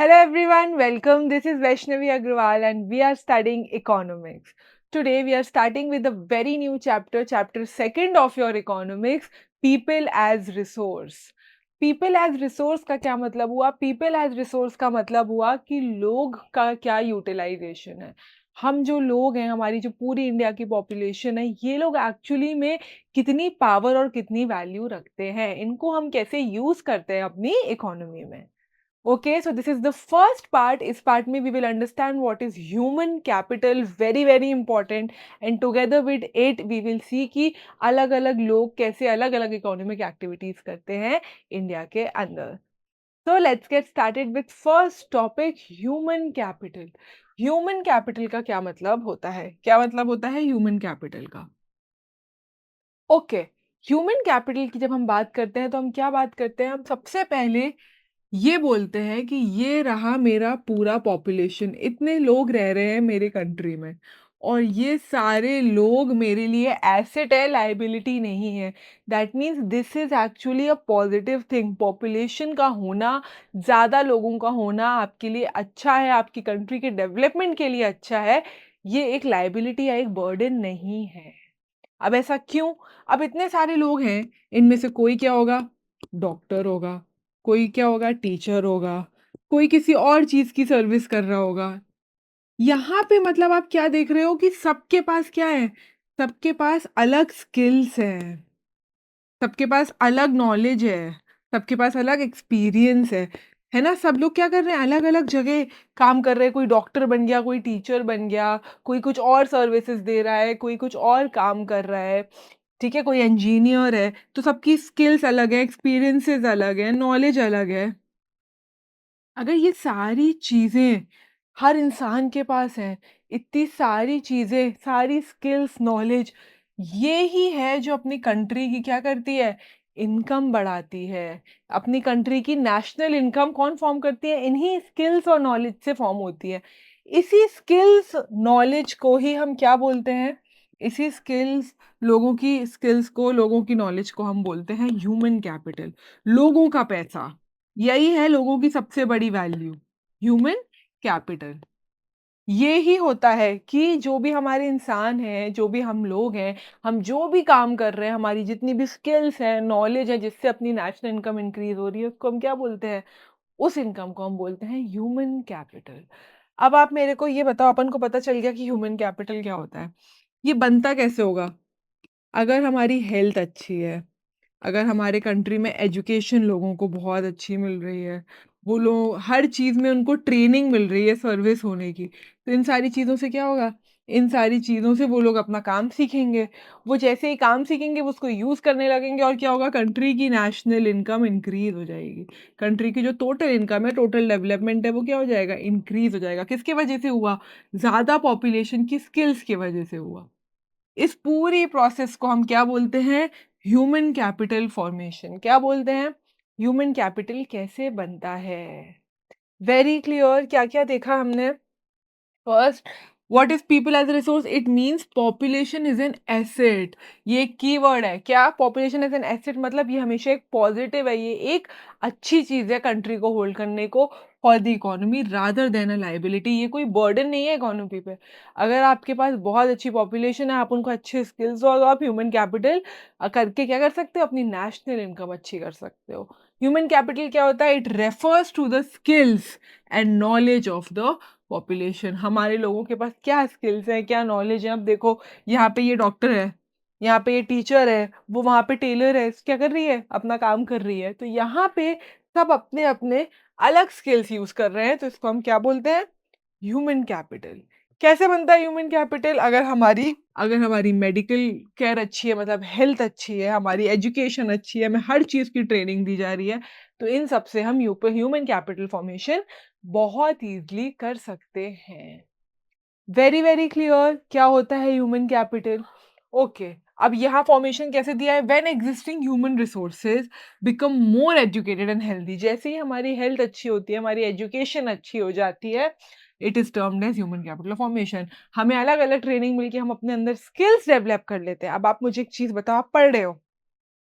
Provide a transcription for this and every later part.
Hello everyone, welcome. This is Vaishnavi Agrawal and we are studying economics. Today we are starting with a very new chapter, chapter 2nd of your economics, people as resource. People as resource का क्या मतलब हुआ? People as resource का मतलब हुआ कि लोग का क्या यूटिलाइजेशन है। हम जो लोग हैं, हमारी जो पूरी इंडिया की पॉपुलेशन है, ये लोग एक्चुअली में कितनी पावर और कितनी वैल्यू रखते हैं, इनको हम कैसे यूज करते हैं अपनी इकोनॉमी में। Okay, so this is the first part. इस part में we will understand what is human capital, very important. And together with it, we will see कि अलग-अलग लोग कैसे अलग-अलग economic activities करते हैं इंडिया के अंदर. So let's get started with first topic, human capital. Human capital का क्या मतलब होता है? क्या मतलब होता है human capital का? Okay, human capital की जब हम बात करते हैं तो हम क्या बात करते हैं? हम सबसे पहले ये बोलते हैं कि ये रहा मेरा पूरा पॉपुलेशन, इतने लोग रह रहे हैं मेरे कंट्री में और ये सारे लोग मेरे लिए एसेट है, लायबिलिटी नहीं है। That means this is actually a positive thing. Population का होना, ज़्यादा लोगों का होना आपके लिए अच्छा है, आपकी कंट्री के डेवलपमेंट के लिए अच्छा है। ये एक लायबिलिटी या एक बर्डन नहीं है। अब ऐसा क्यों? अब इतने सारे लोग हैं, इनमें से कोई क्या होगा? डॉक्टर होगा, कोई क्या होगा? टीचर होगा, कोई किसी और चीज़ की सर्विस कर रहा होगा। यहाँ पे मतलब आप क्या देख रहे हो कि सबके पास क्या है? सबके पास अलग स्किल्स हैं, सबके पास अलग नॉलेज है, सबके पास अलग एक्सपीरियंस है ना? सब लोग क्या कर रहे हैं? अलग-अलग जगह काम कर रहे हैं। कोई डॉक्टर बन गया, कोई टीचर बन गया, कोई कुछ और सर्विसेज़ दे रहा है, कोई कुछ और काम कर रहा है। ठीक है, कोई इंजीनियर है, तो सबकी स्किल्स अलग हैं, एक्सपीरियंसेस अलग हैं, नॉलेज अलग है। अगर ये सारी चीज़ें हर इंसान के पास हैं, इतनी सारी चीज़ें, सारी स्किल्स, नॉलेज, ये ही है जो अपनी कंट्री की क्या करती है? इनकम बढ़ाती है। अपनी कंट्री की नेशनल इनकम कौन फ़ॉर्म करती है? इन्हीं स्किल्स और नॉलेज से फ़ॉर्म होती है। इसी स्किल्स, नॉलेज को ही हम क्या बोलते हैं? इसी स्किल्स, लोगों की स्किल्स को, लोगों की नॉलेज को हम बोलते हैं ह्यूमन कैपिटल, लोगों का पैसा। यही है लोगों की सबसे बड़ी वैल्यू, ह्यूमन कैपिटल। ये ही होता है कि जो भी हमारे इंसान हैं, जो भी हम लोग हैं, हम जो भी काम कर रहे हैं, हमारी जितनी भी स्किल्स हैं, नॉलेज है, जिससे अपनी नेशनल इनकम इंक्रीज़ हो रही है, उसको हम क्या बोलते हैं? उस इनकम को हम बोलते हैं ह्यूमन कैपिटल। अब आप मेरे को ये बताओ, अपन को पता चल गया कि ह्यूमन कैपिटल क्या होता है। ये बनता कैसे होगा? अगर हमारी हेल्थ अच्छी है, अगर हमारे कंट्री में एजुकेशन लोगों को बहुत अच्छी मिल रही है, वो लोग हर चीज़ में उनको ट्रेनिंग मिल रही है सर्विस होने की, तो इन सारी चीज़ों से क्या होगा? इन सारी चीज़ों से वो लोग अपना काम सीखेंगे। वो जैसे ही काम सीखेंगे, वो उसको यूज़ करने लगेंगे और क्या होगा? कंट्री की नेशनल इनकम इंक्रीज़ हो जाएगी। कंट्री की जो टोटल इनकम है, टोटल डेवलपमेंट है, वो क्या हो जाएगा? इंक्रीज़ हो जाएगा। किसकी वजह से हुआ? ज़्यादा पॉपुलेशन की स्किल्स की वजह से हुआ। इस पूरी प्रोसेस को हम क्या बोलते हैं? Human capital formation. क्या बोलते हैं? ह्यूमन कैपिटल कैसे बनता है? Very clear. क्या-क्या देखा हमने? First, what is people as a resource? It means population is an asset. ये एक कीवर्ड है। क्या? पॉपुलेशन इज एन एसेट मतलब ये हमेशा एक पॉजिटिव है, ये एक अच्छी चीज है कंट्री को होल्ड करने को for the economy rather than a liability. ये कोई बर्डन नहीं है इकोनॉमी पे। अगर आपके पास बहुत अच्छी पॉपुलेशन है, आप उनको अच्छे स्किल्स और आप ह्यूमन कैपिटल करके क्या कर सकते हो? अपनी नेशनल इनकम अच्छी कर सकते हो। ह्यूमन कैपिटल क्या होता है? It refers to the skills and knowledge of the population. हमारे लोगों के पास क्या स्किल्स हैं, क्या नॉलेज है। अब देखो, यहाँ पे ये डॉक्टर है, यहाँ पे ये टीचर है, वो वहाँ पे टेलर है, क्या कर रही है? अपना काम कर रही है। तो यहाँ पे सब अपने अपने अलग स्किल्स यूज कर रहे हैं, तो इसको हम क्या बोलते हैं? Human capital. कैसे बनता है ह्यूमन कैपिटल? अगर हमारी मेडिकल केयर अच्छी है, मतलब हेल्थ अच्छी है, हमारी एजुकेशन अच्छी है, हमें हर चीज़ की ट्रेनिंग दी जा रही है, तो इन सब से हम ह्यूमन कैपिटल फॉर्मेशन बहुत ईज़िली कर सकते हैं। Very clear. क्या होता है ह्यूमन कैपिटल? ओके, अब यहाँ फॉर्मेशन कैसे दिया है? When existing human resources become more educated and healthy. जैसे ही हमारी हेल्थ अच्छी होती है, हमारी एजुकेशन अच्छी हो जाती है, it is termed as human capital formation. हमें अलग अलग ट्रेनिंग मिलके हम अपने अंदर स्किल्स डेवलप कर लेते हैं। अब आप मुझे एक चीज बताओ, आप पढ़ रहे हो,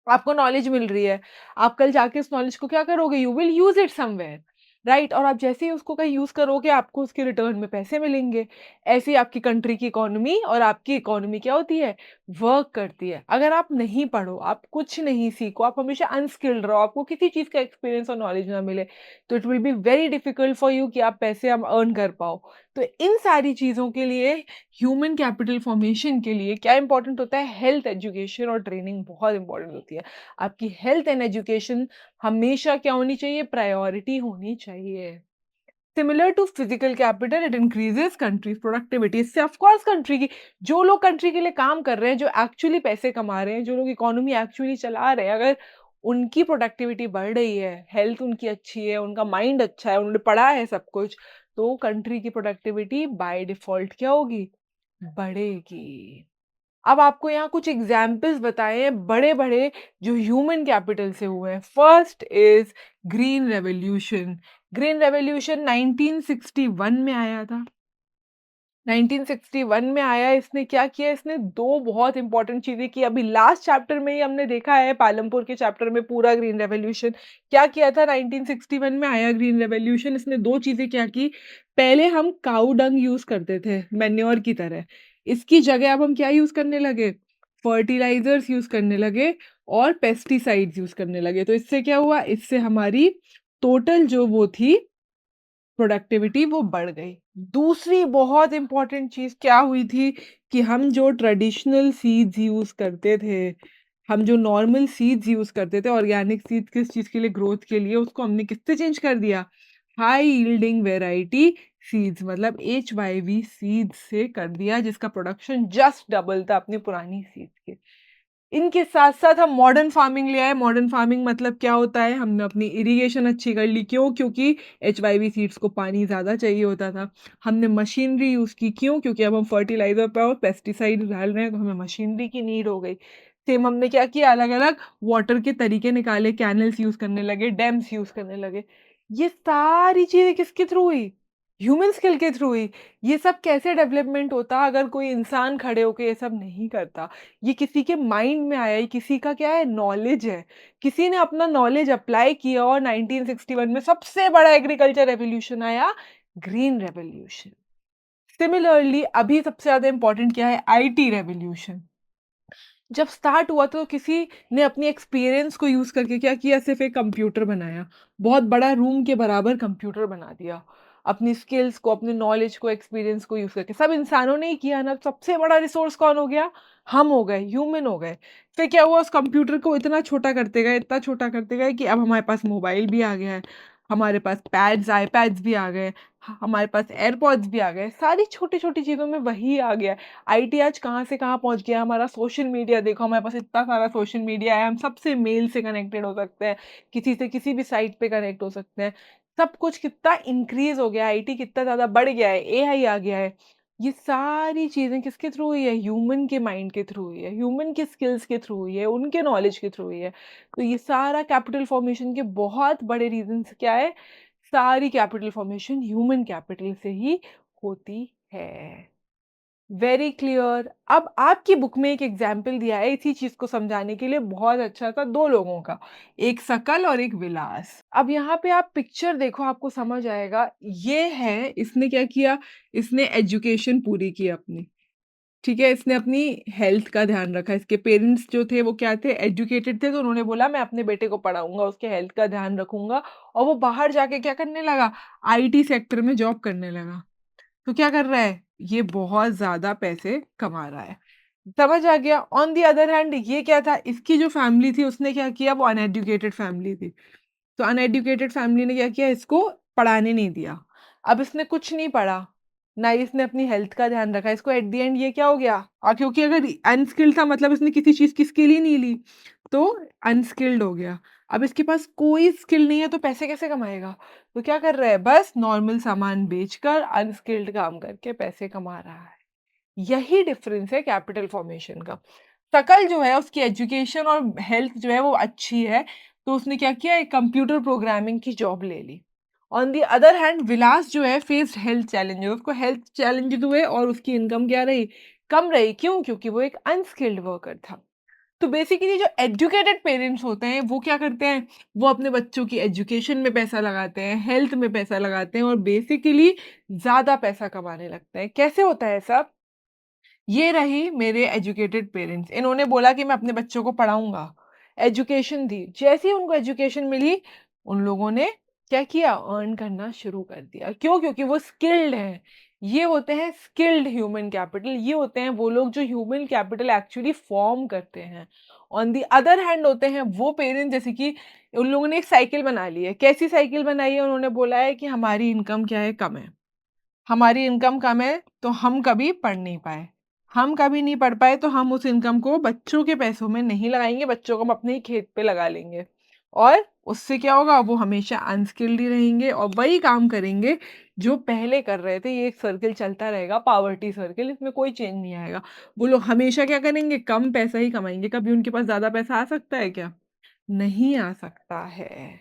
आपको नॉलेज मिल रही है, आप कल जाके उस नॉलेज को क्या करोगे? You will use it somewhere. Right? और आप जैसे ही उसको कहीं यूज़ करोगे, आपको उसके रिटर्न में पैसे मिलेंगे। ऐसे ही आपकी कंट्री की इकोनॉमी और आपकी इकोनॉमी क्या होती है? वर्क करती है। अगर आप नहीं पढ़ो, आप कुछ नहीं सीखो, आप हमेशा अनस्किल्ड रहो, आपको किसी चीज़ का एक्सपीरियंस और नॉलेज ना मिले, तो it will be very difficult for you कि आप पैसे अब अर्न कर पाओ। तो इन सारी चीज़ों के लिए, ह्यूमन कैपिटल फॉर्मेशन के लिए क्या इम्पोर्टेंट होता है? हेल्थ, एजुकेशन और ट्रेनिंग बहुत इम्पोर्टेंट होती है। आपकी हेल्थ एंड एजुकेशन हमेशा क्या होनी चाहिए? प्रायोरिटी होनी चाहिए। Similar to physical capital, it increases countries productivity. इससे ऑफ कोर्स कंट्री की, जो लोग कंट्री के लिए काम कर रहे हैं, जो एक्चुअली पैसे कमा रहे हैं, जो लोग इकोनॉमी एक्चुअली चला रहे हैं, अगर उनकी प्रोडक्टिविटी बढ़ रही है, हेल्थ उनकी अच्छी है, उनका माइंड अच्छा है, उन्होंने पढ़ा है सब कुछ, तो कंट्री की प्रोडक्टिविटी बाय डिफॉल्ट क्या होगी? बढ़ेगी। अब आपको यहाँ कुछ एग्जाम्पल्स बताए हैं बड़े-बड़े जो ह्यूमन कैपिटल से हुए हैं। First is green revolution. Green revolution 1961 में आया था। 1961 में आया, इसने क्या किया? इसने 2 बहुत इम्पोर्टेंट चीज़ें की। अभी लास्ट चैप्टर में ही हमने देखा है, पालमपुर के चैप्टर में पूरा ग्रीन रेवोल्यूशन। क्या किया था? 1961 में आया ग्रीन रेवोल्यूशन, इसने 2 चीज़ें क्या की? पहले हम काऊ डंग यूज़ करते थे मैन्योर की तरह। इसकी जगह अब हम क्या यूज़ करने लगे? फर्टिलाइज़र्स यूज़ करने लगे और पेस्टिसाइड्स यूज़ करने लगे। तो इससे क्या हुआ? इससे हमारी टोटल जो वो थी प्रोडक्टिविटी, वो बढ़ गई। दूसरी बहुत इम्पोर्टेंट चीज़ क्या हुई थी कि हम जो ट्रेडिशनल सीड्स यूज़ करते थे, हम जो नॉर्मल सीड्स यूज़ करते थे, ऑर्गेनिक सीड्स किस चीज़ के लिए? ग्रोथ के लिए, उसको हमने किससे चेंज कर दिया? हाई यील्डिंग वैरायटी सीड्स, मतलब HYV सीड्स से कर दिया, जिसका प्रोडक्शन जस्ट डबल था अपनी पुरानी सीड्स के। इनके साथ-साथ हम मॉडर्न फार्मिंग ले आए। मॉडर्न फार्मिंग मतलब क्या होता है? हमने अपनी इरिगेशन अच्छी कर ली। क्यों? क्योंकि HYV सीड्स को पानी ज़्यादा चाहिए होता था। हमने मशीनरी यूज़ की। क्यों? क्योंकि अब हम फर्टिलाइज़र पे और पेस्टिसाइड डाल रहे हैं, तो हमें मशीनरी की नीड हो गई। सेम हमने क्या किया? अलग-अलग वाटर के तरीके निकाले, कैनल्स यूज़ करने लगे, डैम्स यूज़ करने लगे। ये सारी चीज़ें किसके थ्रू हुई? ह्यूमन स्किल के थ्रू हुई। ये सब कैसे डेवलपमेंट होता अगर कोई इंसान खड़े होके ये सब नहीं करता? ये किसी के माइंड में आया, ये किसी का क्या है? नॉलेज है। किसी ने अपना नॉलेज अप्लाई किया और 1961 में सबसे बड़ा एग्रीकल्चर रेवोल्यूशन आया, ग्रीन रेवोल्यूशन। सिमिलरली अभी सबसे ज़्यादा इम्पोर्टेंट क्या है? IT revolution. जब स्टार्ट हुआ तो किसी ने अपनी एक्सपीरियंस को यूज़ करके क्या किया? सिर्फ़ एक कंप्यूटर बनाया। बहुत बड़ा रूम के बराबर कंप्यूटर बना दिया। अपनी स्किल्स को, अपने नॉलेज को, एक्सपीरियंस को यूज़ करके। सब इंसानों ने ही किया ना, सबसे बड़ा रिसोर्स कौन हो गया? हम हो गए, ह्यूमन हो गए। फिर क्या हुआ? उस कंप्यूटर को इतना छोटा करते गए, इतना छोटा करते गए कि अब हमारे पास मोबाइल भी आ गया है, हमारे पास पैड्स, आईपैड्स भी आ गए, हमारे पास एयरपॉड्स भी आ गए। सारी छोटी-छोटी चीज़ों में वही आ गया है। आईटी आज कहाँ से कहाँ पहुँच गया। हमारा सोशल मीडिया देखो, हमारे पास इतना सारा सोशल मीडिया है, हम सबसे मेल से कनेक्टेड हो सकते हैं, किसी से किसी भी साइट पे कनेक्ट हो सकते हैं। सब कुछ कितना इंक्रीज़ हो गया है, आईटी कितना ज़्यादा बढ़ गया है, एआई आ गया है। ये सारी चीज़ें किसके थ्रू हुई है? ह्यूमन के माइंड के थ्रू हुई है, ह्यूमन के स्किल्स के थ्रू हुई है, उनके नॉलेज के थ्रू हुई है। तो ये सारा कैपिटल फॉर्मेशन के बहुत बड़े रीज़न्स क्या है? सारी कैपिटल फॉर्मेशन ह्यूमन कैपिटल से ही होती है। Very clear. अब आपकी बुक में एक एग्जाम्पल दिया है इसी चीज़ को समझाने के लिए, बहुत अच्छा था, 2 लोगों का, एक सकल और एक विलास। अब यहाँ पे आप पिक्चर देखो, आपको समझ आएगा। ये है, इसने क्या किया? इसने एजुकेशन पूरी की अपनी, ठीक है? इसने अपनी हेल्थ का ध्यान रखा। इसके पेरेंट्स जो थे वो क्या थे? एजुकेटेड थे, तो उन्होंने बोला मैं अपने बेटे को पढ़ाऊँगा, उसके हेल्थ का ध्यान रखूँगा, और वो बाहर जाके क्या करने लगा? आईटी सेक्टर में जॉब करने लगा। तो क्या कर रहा है? ये बहुत ज़्यादा पैसे कमा रहा है। समझ आ गया? ऑन द अदर हैंड ये क्या था? इसकी जो फैमिली थी उसने क्या किया? वो अनएजुकेटेड फैमिली थी। तो अनएजुकेटेड फैमिली ने क्या किया? इसको पढ़ाने नहीं दिया। अब इसने कुछ नहीं पढ़ा, ना ही इसने अपनी हेल्थ का ध्यान रखा। इसको एट द एंड ये क्या हो गया? क्योंकि अगर अनस्किल्ड था, मतलब इसने किसी चीज़ की स्किल ही नहीं ली, तो अनस्किल्ड हो गया। अब इसके पास कोई स्किल नहीं है, तो पैसे कैसे कमाएगा? तो क्या कर रहा है? बस नॉर्मल सामान बेचकर अनस्किल्ड काम करके पैसे कमा रहा है। यही डिफरेंस है कैपिटल फॉर्मेशन का। शकल जो है उसकी एजुकेशन और हेल्थ जो है वो अच्छी है, तो उसने क्या किया? एक कंप्यूटर प्रोग्रामिंग की जॉब ले ली। ऑन द अदर हैंड विलास जो है फेस्ड हेल्थ चैलेंजेस, उसको हेल्थ चैलेंजेस हुए और उसकी इनकम क्या रही? कम रही। क्यों? क्योंकि वो एक अनस्किल्ड वर्कर था। तो बेसिकली जो एजुकेटेड पेरेंट्स होते हैं वो क्या करते हैं, वो अपने बच्चों की एजुकेशन में पैसा लगाते हैं, हेल्थ में पैसा लगाते हैं और बेसिकली ज़्यादा पैसा कमाने लगते हैं। कैसे होता है ऐसा? ये रही मेरे एजुकेटेड पेरेंट्स, इन्होंने बोला कि मैं अपने बच्चों को पढ़ाऊँगा, एजुकेशन दी। जैसे ही उनको एजुकेशन मिली, उन लोगों ने क्या किया? अर्न करना शुरू कर दिया। क्यों? क्योंकि वो स्किल्ड हैं। ये होते हैं स्किल्ड ह्यूमन कैपिटल, ये होते हैं वो लोग जो ह्यूमन कैपिटल एक्चुअली फ़ॉर्म करते हैं। ऑन द अदर हैंड होते हैं वो पेरेंट्स जैसे कि उन लोगों ने एक साइकिल बना ली है। कैसी साइकिल बनाई है? उन्होंने बोला है कि हमारी इनकम क्या है? कम है। हमारी इनकम कम है, तो हम कभी पढ़ नहीं पाए। हम कभी नहीं पढ़ पाए, तो हम उस इनकम को बच्चों के पैसों में नहीं लगाएँगे, बच्चों को हम अपने ही खेत पे लगा लेंगे। और उससे क्या होगा? वो हमेशा अनस्किल्ड ही रहेंगे और वही काम करेंगे, जो पहले कर रहे थे। ये एक सर्किल चलता रहेगा, पॉवर्टी सर्किल, इसमें कोई चेंज नहीं आएगा। वो लोग हमेशा क्या करेंगे? कम पैसा ही कमाएँगे। कभी उनके पास ज़्यादा पैसा आ सकता है क्या? नहीं आ सकता है।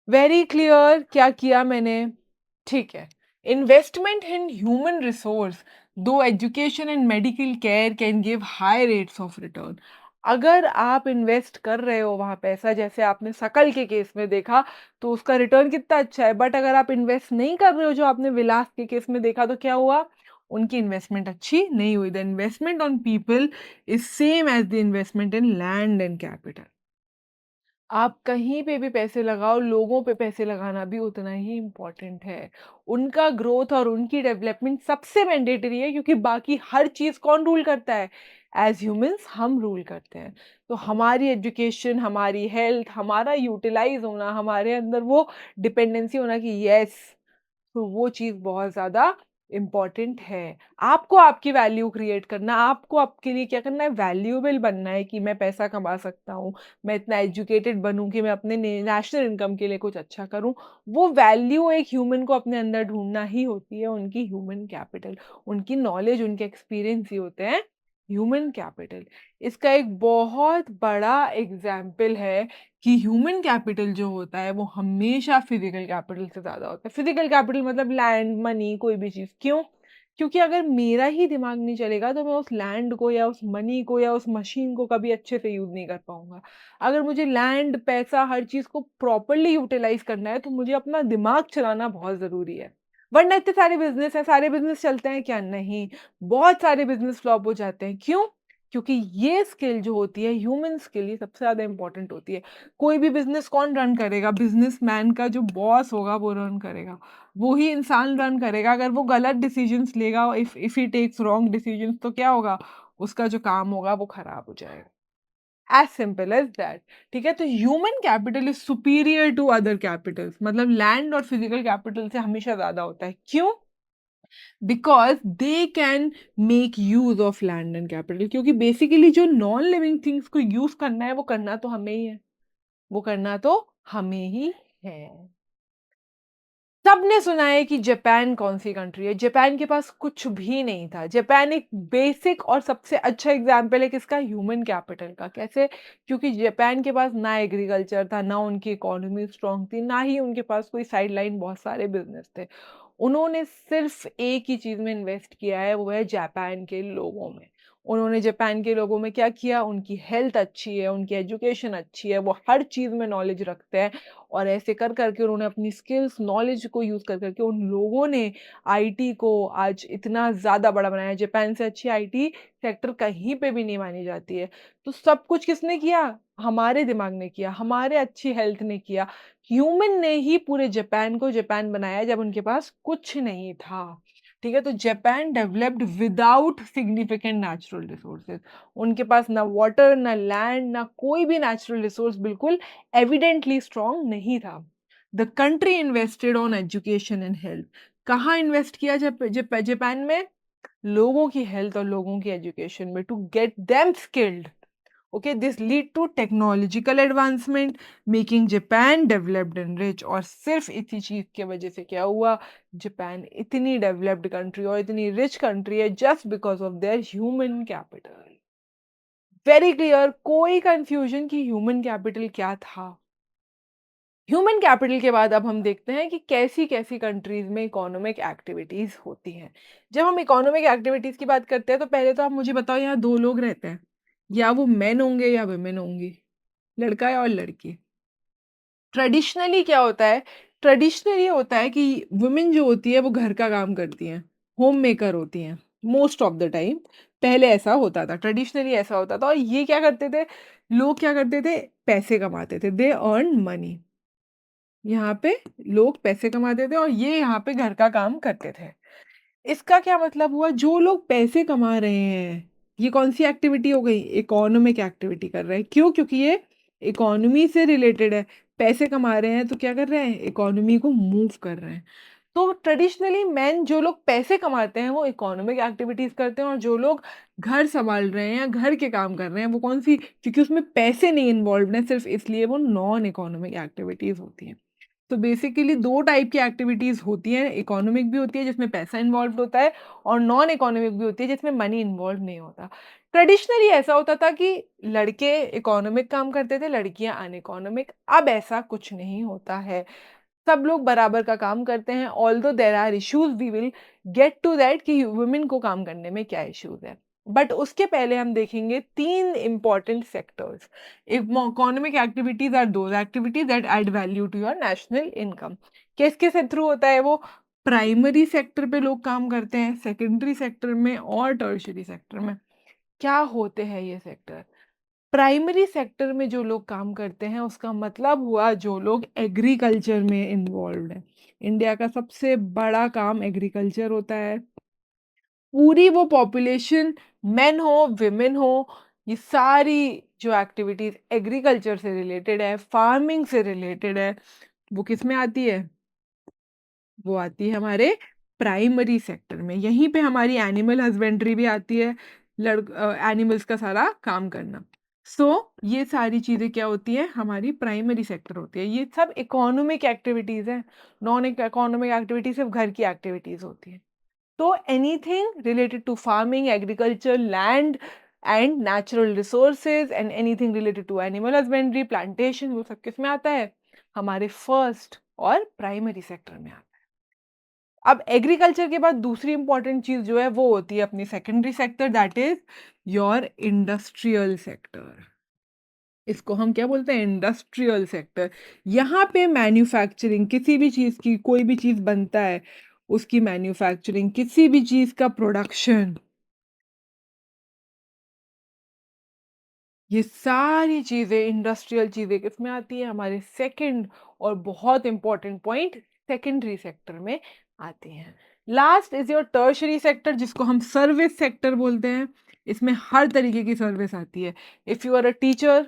वेरी क्लियर क्या किया मैंने? ठीक है। इन्वेस्टमेंट इन ह्यूमन रिसोर्स, दो education and medical care can give high rates of return. अगर आप इन्वेस्ट कर रहे हो वहाँ पैसा, जैसे आपने शकल के केस में देखा, तो उसका रिटर्न कितना अच्छा है। बट अगर आप इन्वेस्ट नहीं कर रहे हो, जो आपने विलास के केस में देखा, तो क्या हुआ? उनकी इन्वेस्टमेंट अच्छी नहीं हुई। The investment on people is same as the investment in land and capital. आप कहीं पे भी पैसे लगाओ, लोगों पे पैसे लगाना भी उतना ही इम्पोर्टेंट है। उनका ग्रोथ और उनकी डेवलपमेंट सबसे मैंडेटरी है, क्योंकि बाकी हर चीज़ कौन रूल करता है? एज़ ह्यूमन्स हम रूल करते हैं। तो हमारी एजुकेशन, हमारी हेल्थ, हमारा यूटिलाइज़ होना, हमारे अंदर वो डिपेंडेंसी होना कि येस, तो वो चीज़ बहुत ज़्यादा इम्पोर्टेंट है। आपको आपकी वैल्यू क्रिएट करना, आपको आपके लिए क्या करना है? वैल्यूएबल बनना है कि मैं पैसा कमा सकता हूँ, मैं इतना एजुकेटेड बनूँ कि मैं अपने नेशनल इनकम के लिए कुछ अच्छा करूँ। वो वैल्यू एक ह्यूमन को अपने अंदर ढूँढना ही होती है, उनकी ह्यूमन कैपिटल, उनकी नॉलेज, उनके एक्सपीरियंस ही होते हैं ह्यूमन कैपिटल। इसका एक बहुत बड़ा एग्ज़ाम्पल है कि ह्यूमन कैपिटल जो होता है वो हमेशा फिजिकल कैपिटल से ज़्यादा होता है। फिजिकल कैपिटल मतलब लैंड, मनी, कोई भी चीज़। क्यों? क्योंकि अगर मेरा ही दिमाग नहीं चलेगा, तो मैं उस लैंड को या उस मनी को या उस मशीन को कभी अच्छे से यूज़ नहीं कर पाऊँगा। अगर मुझे लैंड, पैसा, हर चीज़ को प्रॉपर्ली यूटिलाइज़ करना है, तो मुझे अपना दिमाग चलाना बहुत ज़रूरी है। वरना इतने सारे बिज़नेस हैं, सारे बिज़नेस चलते हैं क्या? नहीं। बहुत सारे बिज़नेस फ्लॉप हो जाते हैं। क्यों? क्योंकि ये स्किल जो होती है, ह्यूमन स्किल, ये सबसे ज़्यादा इम्पोर्टेंट होती है। कोई भी बिज़नेस कौन रन करेगा? बिज़नेसमैन का जो बॉस होगा वो रन करेगा। वो ही इंसान रन करेगा। अगर वो गलत डिसीज़न्स लेगा, if he takes wrong decisions, तो क्या होगा? उसका जो काम होगा वो खराब हो जाएगा। As simple as that. ठीक है? तो human capital is superior to other capitals, मतलब लैंड और फिजिकल कैपिटल से हमेशा ज़्यादा होता है। क्यों? Because they can make use of land and capital, क्योंकि बेसिकली जो नॉन लिविंग थिंग्स को यूज़ करना है, वो करना तो हमें ही है। वो करना तो हमें ही है। सबने सुना है कि जापान कौन-सी कंट्री है? जापान के पास कुछ भी नहीं था। जापान एक बेसिक और सबसे अच्छा एग्ज़ाम्पल है किसका? ह्यूमन कैपिटल का। कैसे? क्योंकि जापान के पास ना एग्रीकल्चर था, ना उनकी इकोनॉमी स्ट्रॉन्ग थी, ना ही उनके पास कोई साइड लाइन बहुत सारे बिज़नेस थे। उन्होंने सिर्फ़ एक ही चीज़ में इन्वेस्ट किया है, वो है जापान के लोगों में। उन्होंने जापान के लोगों में क्या किया? उनकी हेल्थ अच्छी है, उनकी एजुकेशन अच्छी है, वो हर चीज़ में नॉलेज रखते हैं। और ऐसे कर के उन्होंने अपनी स्किल्स, नॉलेज को यूज़ कर के उन लोगों ने आईटी को आज इतना ज़्यादा बड़ा बनाया है। जापान से अच्छी आईटी सेक्टर कहीं पे भी नहीं मानी जाती है। तो सब कुछ किसने किया? हमारे दिमाग ने किया, हमारे अच्छी हेल्थ ने किया। ह्यूमन ने ही पूरे जापान को जापान बनाया जब उनके पास कुछ नहीं था। ठीक है? तो Japan developed without significant natural resources. उनके पास ना वाटर, ना लैंड, ना कोई भी नेचुरल रिसोर्स बिल्कुल एविडेंटली स्ट्रॉन्ग नहीं था। The country invested on education and health. कहाँ इन्वेस्ट किया जापान में? लोगों की हेल्थ और लोगों की एजुकेशन में, to get them skilled. Okay, this lead to technological advancement, making Japan developed and rich. और सिर्फ इसी चीज की वजह से क्या हुआ? जापान इतनी डेवलप्ड कंट्री और इतनी रिच कंट्री है, just because of their human capital. Very clear, कोई कंफ्यूजन कि ह्यूमन कैपिटल क्या था? ह्यूमन कैपिटल के बाद अब हम देखते हैं कि कैसी-कैसी कंट्रीज़ में इकोनॉमिक एक्टिविटीज़ होती हैं। जब हम इकोनॉमिक एक्टिविटीज़ की बात करते हैं, तो पहले तो आप मुझे बताओ, यहाँ 2 लोग रहते हैं। या वो मेन होंगे या वुमेन होंगी, लड़का या और लड़की। ट्रेडिशनली क्या होता है? ट्रेडिशनली होता है कि वुमेन जो होती है वो घर का काम करती हैं, होम मेकर होती हैं मोस्ट ऑफ द टाइम। पहले ऐसा होता था, ट्रेडिशनली ऐसा होता था। और ये क्या करते थे, लोग क्या करते थे, पैसे कमाते थे, दे अर्न मनी। यहाँ पे लोग पैसे कमाते थे और ये यहाँ पे घर का काम करते थे। इसका क्या मतलब हुआ, जो लोग पैसे कमा रहे हैं, ये कौन सी एक्टिविटी हो गई, इकोनॉमिक एक्टिविटी कर रहे हैं। क्यों? क्योंकि ये इकोनॉमी से रिलेटेड है। पैसे कमा रहे हैं तो क्या कर रहे हैं, इकोनॉमी को मूव कर रहे हैं। तो ट्रेडिशनली मैन, जो लोग पैसे कमाते हैं वो इकोनॉमिक एक्टिविटीज करते हैं, और जो लोग घर संभाल रहे हैं या घर के काम कर रहे हैं वो कौन सी, क्योंकि उसमें पैसे नहीं इन्वॉल्व हैं सिर्फ इसलिए वो नॉन इकोनॉमिक एक्टिविटीज होती हैं। तो बेसिकली 2 टाइप की एक्टिविटीज़ होती हैं, इकोनॉमिक भी होती है जिसमें पैसा इन्वॉल्व्ड होता है, और नॉन इकोनॉमिक भी होती है जिसमें मनी इन्वॉल्व नहीं होता। ट्रेडिशनली ऐसा होता था कि लड़के इकोनॉमिक काम करते थे, लड़कियाँ अनइकोनॉमिक। अब ऐसा कुछ नहीं होता है। सब लोग बराबर का काम करते हैं। Although there are issues, we will get to that कि वुमेन को काम करने में क्या इश्यूज़ हैं। बट उसके पहले हम देखेंगे 3 important sectors. Economic activities are those activities that add value to your national income. किसके से थ्रू होता है वो? प्राइमरी सेक्टर पे लोग काम करते हैं, सेकेंडरी सेक्टर में और टर्शियरी सेक्टर में। क्या होते हैं ये सेक्टर? प्राइमरी सेक्टर में जो लोग काम करते हैं उसका मतलब हुआ जो लोग एग्रीकल्चर में इन्वॉल्व्ड हैं। इंडिया का सबसे बड़ा काम एग्रीकल्चर होता है। पूरी वो पॉपुलेशन, मेन हो विमेन हो, ये सारी जो एक्टिविटीज एग्रीकल्चर से रिलेटेड है, फार्मिंग से रिलेटेड है, वो किस में आती है? वो आती है हमारे प्राइमरी सेक्टर में। यहीं पे हमारी एनिमल हस्बेंड्री भी आती है, एनिमल्स का सारा काम करना। सो ये सारी चीज़ें क्या होती हैं, हमारी प्राइमरी सेक्टर होती है। ये सब इकोनॉमिक एक्टिविटीज़ हैं। नॉन इकोनॉमिक एक्टिविटी सिर्फ घर की एक्टिविटीज़ होती हैं। तो anything related to farming, agriculture, land and natural resources, and anything related to animal husbandry, plantation, वो सब किस में आता है? हमारे फर्स्ट और प्राइमरी सेक्टर में आता है। अब एग्रीकल्चर के बाद दूसरी इंपॉर्टेंट चीज जो है वो होती है अपनी secondary sector, that is your industrial sector. इसको हम क्या बोलते हैं? Industrial sector. यहाँ पे मैन्युफैक्चरिंग, किसी भी चीज की, कोई भी चीज बनता है उसकी मैन्युफैक्चरिंग, किसी भी चीज का प्रोडक्शन, ये सारी चीज़ें, इंडस्ट्रियल चीज़ें किसमें आती है? हमारे सेकंड और बहुत इंपॉर्टेंट पॉइंट, सेकेंडरी सेक्टर में आती हैं। Last is your tertiary sector, जिसको हम सर्विस सेक्टर बोलते हैं। इसमें हर तरीके की सर्विस आती है। If you are a teacher,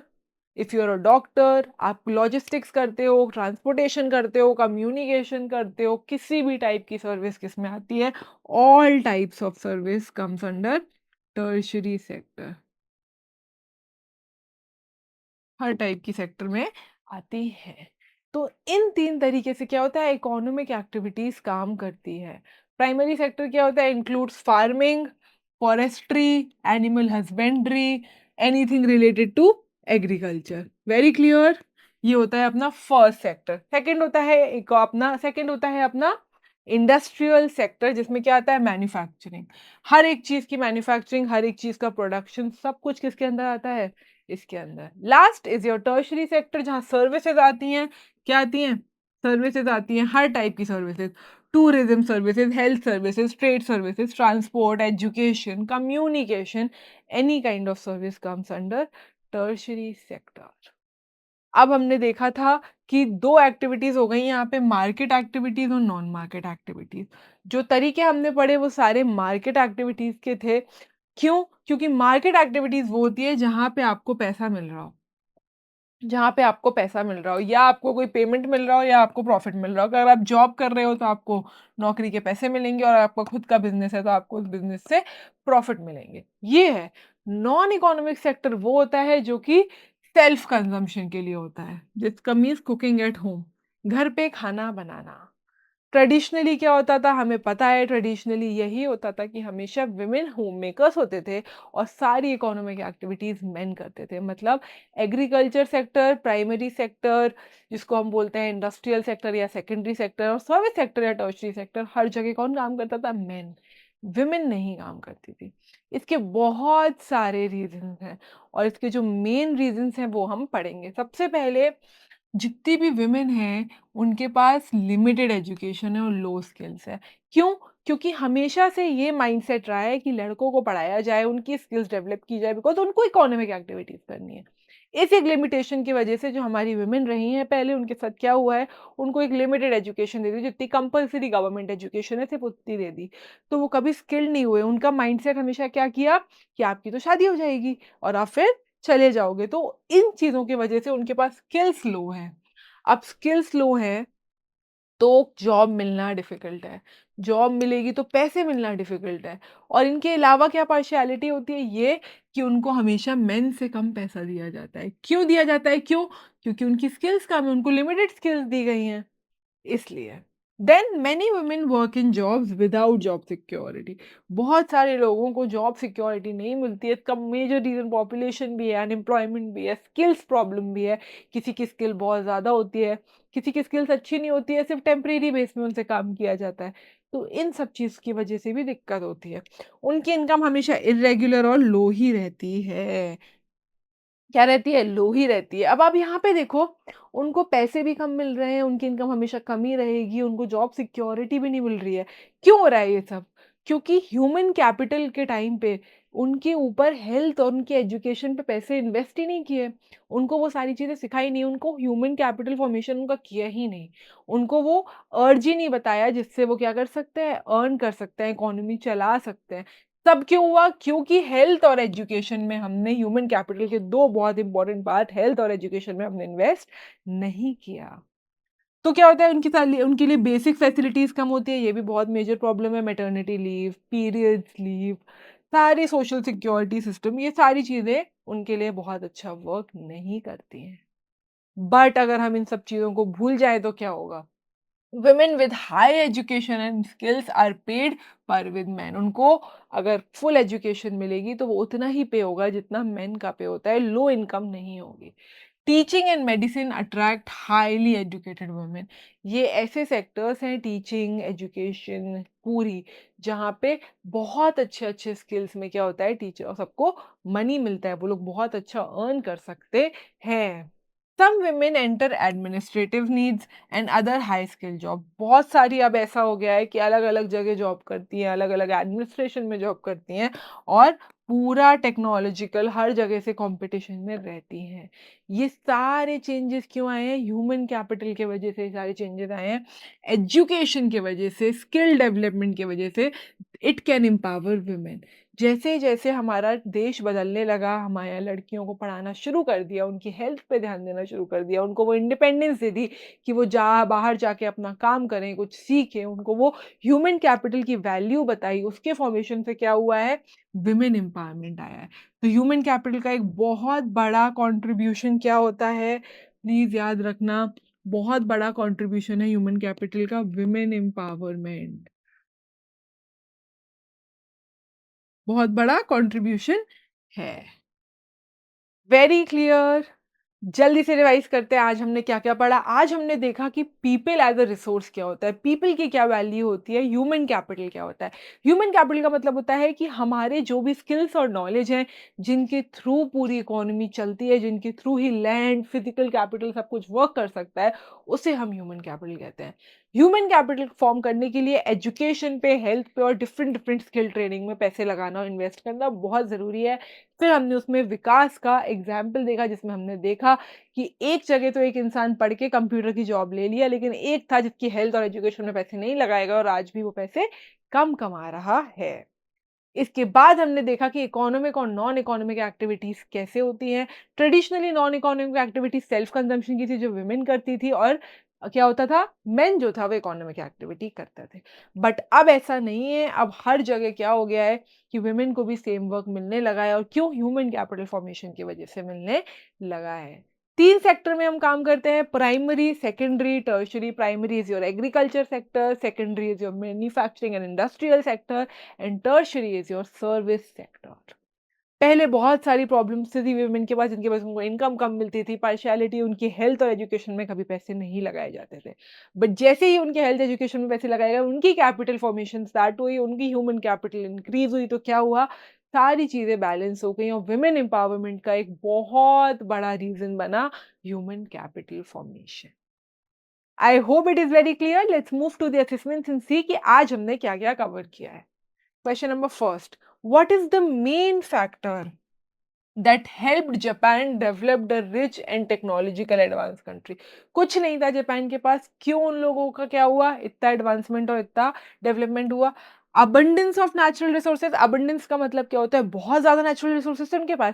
if you are a doctor, आप लॉजिस्टिक्स करते हो, ट्रांसपोर्टेशन करते हो, कम्युनिकेशन करते हो, किसी भी टाइप की सर्विस किसमें आती है? All types of service comes under tertiary sector. Her type की सेक्टर में आती है। तो इन 3 तरीके से क्या होता है, इकोनॉमिक एक्टिविटीज़ काम करती है। प्राइमरी सेक्टर क्या होता है? Includes farming, forestry, animal husbandry, anything related to agriculture. Very clear? ये होता है अपना फर्स्ट सेक्टर। सेकंड होता है अपना इंडस्ट्रियल सेक्टर, जिसमें क्या आता है? मैन्युफैक्चरिंग। हर एक चीज़ की मैन्युफैक्चरिंग, हर एक चीज़ का प्रोडक्शन, सब कुछ किसके अंदर आता है? इसके अंदर। Last is your tertiary sector, जहाँ सर्विसेज आती हैं। क्या आती हैं? सर्विसेज आती हैं, हर टाइप की services. Tourism services, health services, trade services, transport, education, communication, any kind of service comes under tertiary sector. अब हमने देखा था कि 2 एक्टिविटीज़ हो गई यहाँ पे, मार्केट एक्टिविटीज़ और नॉन मार्केट एक्टिविटीज़। जो तरीके हमने पढ़े वो सारे मार्केट एक्टिविटीज़ के थे। क्यों? क्योंकि मार्केट एक्टिविटीज़ वो होती है जहाँ पे आपको पैसा मिल रहा हो। जहाँ पे आपको पैसा मिल रहा हो, या आपको कोई पेमेंट मिल रहा हो, या आपको प्रॉफ़िट मिल रहा हो। अगर आप जॉब कर रहे हो तो आपको नौकरी के पैसे मिलेंगे, और आपका खुद का बिज़नेस है तो आपको उस बिज़नेस से प्रॉफ़िट मिलेंगे। ये है। नॉन इकोनॉमिक सेक्टर वो होता है जो कि सेल्फ कंज़म्पशन के लिए होता है। जिसका मीन्स कुकिंग एट होम, घर पे खाना बनाना। ट्रेडिशनली क्या होता था, हमें पता है ट्रेडिशनली यही होता था कि हमेशा विमेन होम मेकर्स होते थे और सारी इकोनॉमिक एक्टिविटीज़ मेन करते थे। मतलब एग्रीकल्चर सेक्टर, प्राइमरी सेक्टर, जिसको हम बोलते हैं इंडस्ट्रियल सेक्टर या सेकेंडरी सेक्टर, और सर्विस सेक्टर या टर्शरी सेक्टर, हर जगह कौन काम करता था? मेन। विमेन नहीं काम करती थी। इसके बहुत सारे रीज़न्स हैं और इसके जो मेन रीज़न्स हैं वो हम पढ़ेंगे। सबसे पहले जितनी भी विमेन हैं, उनके पास लिमिटेड एजुकेशन है और लो स्किल्स है। क्यों? क्योंकि हमेशा से ये माइंडसेट रहा है कि लड़कों को पढ़ाया जाए, उनकी स्किल्स डेवलप की जाए बिकॉज़ उनको इकोनॉमिक एक्टिविटीज़ करनी है। इस एक लिमिटेशन की वजह से जो हमारी विमेन रही हैं पहले उनके साथ क्या हुआ है, उनको एक लिमिटेड एजुकेशन दे दी, जितनी कंपल्सरी गवर्नमेंट एजुकेशन है सिर्फ़ उतनी दे दी। तो वो कभी स्किल्ड नहीं हुए, उनका माइंडसेट हमेशा क्या किया कि आपकी तो शादी हो जाएगी और आप फिर चले जाओगे। तो इन चीज़ों की वजह से उनके पास स्किल्स लो हैं। अब स्किल्स लो हैं, तो जॉब मिलना डिफ़िकल्ट है। जॉब मिलेगी तो पैसे मिलना डिफ़िकल्ट है और इनके अलावा क्या पार्शियलिटी होती है ये कि उनको हमेशा मेन से कम पैसा दिया जाता है। क्यों दिया जाता है? क्यों? क्योंकि उनकी स्किल्स कम है, उनको लिमिटेड स्किल्स दी गई हैं। इसलिए। Then many women work in jobs without job security. बहुत सारे लोगों को जॉब सिक्योरिटी नहीं मिलती है। इसका मेजर रीज़न पॉपुलेशन भी है, अनएम्प्लॉयमेंट भी है, स्किल्स प्रॉब्लम भी है। किसी की स्किल बहुत ज़्यादा होती है, किसी की स्किल्स अच्छी नहीं होती है, सिर्फ़ टेम्परेरी बेस में उनसे काम किया जाता है। तो इन सब चीज़ की वजह से भी दिक्कत होती है। उनकी इनकम हमेशा इर्रेगुलर और लो ही रहती है। क्या रहती है? लो ही रहती है। अब आप यहाँ पे देखो, उनको पैसे भी कम मिल रहे हैं, उनकी इनकम हमेशा कम ही रहेगी, उनको जॉब सिक्योरिटी भी नहीं मिल रही है। क्यों हो रहा है ये सब? क्योंकि ह्यूमन कैपिटल के टाइम पे उनके ऊपर हेल्थ और उनके एजुकेशन पे पैसे इन्वेस्ट ही नहीं किए। उनको वो सारी चीज़ें सिखाई नहीं, उनको ह्यूमन कैपिटल फॉर्मेशन उनका किया ही नहीं। उनको वो अर्ज ही नहीं बताया जिससे वो क्या कर सकते हैं, अर्न कर सकते हैं, इकोनॉमी चला सकते हैं। तब क्यों हुआ? क्योंकि हेल्थ और एजुकेशन में हमने ह्यूमन कैपिटल के 2 बहुत इंपॉर्टेंट पार्ट हेल्थ और एजुकेशन में हमने इन्वेस्ट नहीं किया। तो क्या होता है उनके लिए बेसिक फैसिलिटीज़ कम होती है, ये भी बहुत मेजर प्रॉब्लम है। मैटरनिटी लीव, पीरियड्स लीव, सारी सोशल सिक्योरिटी सिस्टम ये सारी चीज़ें उनके लिए बहुत अच्छा वर्क नहीं करती हैं। बट अगर हम इन सब चीज़ों को भूल जाएँ तो क्या होगा? Women with high education and skills are paid par with man. उनको अगर फुल एजुकेशन मिलेगी तो वो उतना ही पे होगा जितना मेन का पे होता है, लो इनकम नहीं होगी। Teaching and medicine attract highly educated women. ये ऐसे सेक्टर्स हैं टीचिंग, एजुकेशन पूरी जहाँ पे बहुत अच्छे-अच्छे स्किल्स में क्या होता है टीचर सबको मनी मिलता है, वो लोग बहुत अच्छा अर्न कर सकते हैं। Some women enter administrative needs and other high skill job. बहुत सारी अब ऐसा हो गया है कि अलग-अलग जगह जॉब करती हैं, अलग-अलग एडमिनिस्ट्रेशन में जॉब करती हैं और पूरा टेक्नोलॉजिकल हर जगह से कॉम्पिटिशन में रहती हैं। ये सारे चेंजेस क्यों आए हैं? ह्यूमन कैपिटल के वजह से ये सारे चेंजेस आए हैं। एजुकेशन की वजह से, स्किल डेवलपमेंट की वजह से इट कैन एम्पावर वुमेन। जैसे-जैसे हमारा देश बदलने लगा, हमारे यहाँ लड़कियों को पढ़ाना शुरू कर दिया, उनकी हेल्थ पे ध्यान देना शुरू कर दिया, उनको वो इंडिपेंडेंस दे दी कि वो बाहर जाके अपना काम करें, कुछ सीखें, उनको वो ह्यूमन कैपिटल की वैल्यू बताई, उसके फॉर्मेशन से क्या हुआ है, वुमेन एम्पावरमेंट आया है। तो ह्यूमन कैपिटल का एक बहुत बड़ा कंट्रीब्यूशन क्या होता है, प्लीज़ याद रखना, बहुत बड़ा कंट्रीब्यूशन है ह्यूमन कैपिटल का वुमेन एम्पावरमेंट। बहुत बड़ा कंट्रीब्यूशन है। Very clear. जल्दी से रिवाइज करते हैं आज हमने क्या-क्या पढ़ा। आज हमने देखा कि पीपल एज़ अ रिसोर्स क्या होता है, पीपल की क्या वैल्यू होती है, ह्यूमन कैपिटल क्या होता है। ह्यूमन कैपिटल का मतलब होता है कि हमारे जो भी स्किल्स और नॉलेज हैं, जिनके थ्रू पूरी इकोनॉमी चलती है, जिनके थ्रू ही लैंड, फिजिकल कैपिटल सब कुछ वर्क कर सकता है, उसे हम ह्यूमन कैपिटल कहते हैं। ह्यूमन कैपिटल फॉर्म करने के लिए एजुकेशन पे, हेल्थ पे और डिफरेंट-डिफरेंट स्किल ट्रेनिंग में पैसे लगाना और इन्वेस्ट करना बहुत ज़रूरी है। फिर हमने उसमें विकास का एग्ज़ाम्पल देखा जिसमें हमने देखा कि एक जगह तो एक इंसान पढ़ के कंप्यूटर की जॉब ले लिया, लेकिन एक था जिसकी हेल्थ और एजुकेशन में पैसे नहीं लगाएगा और आज भी वो पैसे कम कमा रहा है। इसके बाद हमने देखा कि इकोनॉमिक और नॉन इकोनॉमिक एक्टिविटीज़ कैसे होती हैं। Traditionally non economic activities self consumption की थी जो वुमेन करती थी और क्या होता था मेन जो था वो इकोनॉमिक एक्टिविटी करते थे। बट अब ऐसा नहीं है, अब हर जगह क्या हो गया है कि वुमेन को भी सेम वर्क मिलने लगा है और क्यों ह्यूमन कैपिटल फॉर्मेशन की वजह से मिलने लगा है। 3 सेक्टर में हम काम करते हैं primary, secondary, tertiary. Primary is your agriculture sector, secondary is your manufacturing and industrial sector and tertiary is your service sector. पहले बहुत सारी प्रॉब्लम्स थी वुमेन के पास जिनके पास उनको इनकम कम मिलती थी, पार्शियलिटी उनकी हेल्थ और एजुकेशन में कभी पैसे नहीं लगाए जाते थे। बट जैसे ही उनके हेल्थ एजुकेशन में पैसे लगाए गए, उनकी कैपिटल फॉर्मेशन स्टार्ट हुई, उनकी ह्यूमन कैपिटल इंक्रीज़ हुई, तो क्या हुआ? सारी चीज़ें बैलेंस हो गई और वुमेन एम्पावरमेंट का एक बहुत बड़ा रीज़न बना human capital formation. I hope it is very clear. Let's move to the assessments and see कि आज हमने क्या-क्या कवर किया है। Question number first, what is the main factor that helped Japan develop a rich and technological advanced country? कुछ नहीं था Japan के पास, क्यों उन लोगों का क्या हुआ? इतना एडवांसमेंट और इतना डेवलपमेंट हुआ? Abundance of natural resources. Abundance का मतलब क्या होता है? बहुत ज़्यादा नेचुरल रिसोर्सेज थे उनके पास?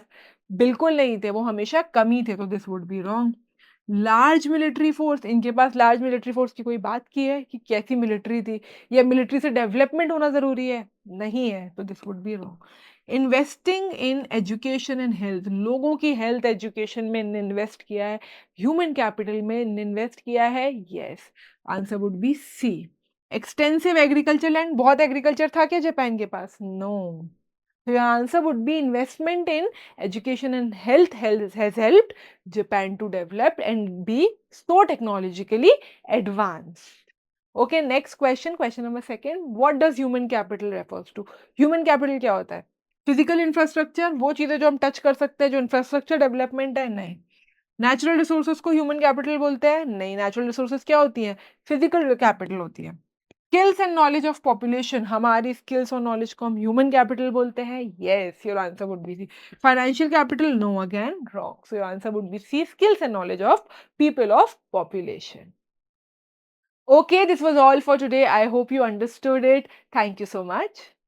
बिल्कुल नहीं थे, वो हमेशा कम ही थे, तो this would be wrong. Large military force, इनके पास लार्ज मिलिट्री फोर्स की कोई बात की है कि कैसी मिलिट्री थी? या मिलिट्री से डेवलपमेंट होना ज़रूरी है? नहीं है, तो this would be wrong. Investing in education and health, लोगों की हेल्थ एजुकेशन में इन्वेस्ट किया है, ह्यूमन कैपिटल में इन्वेस्ट किया है, yes, answer would be C. Extensive agriculture land, बहुत एग्रीकल्चर था क्या जापान के पास? No. So your answer would be investment in education and health has helped Japan to develop and be so technologically advanced. Okay, next question, question number second. What does human capital refers to? Human capital क्या होता है? Physical infrastructure, वो चीजें जो हम touch कर सकते हैं, जो इंफ्रास्ट्रक्चर डेवलपमेंट है, नहीं। नेचुरल रिसोर्सेज को ह्यूमन कैपिटल बोलते हैं, नहीं। नेचुरल रिसोर्सेज क्या होती हैं? फिजिकल कैपिटल होती है। Skills and knowledge of population, हमारी स्किल्स और नॉलेज को हम ह्यूमन कैपिटल बोलते हैं, yes, your answer would be C. Financial capital, no, again wrong, so your answer would be C, skills and knowledge of people of population. Okay, this was all for today. I hope you understood it. Thank you so much.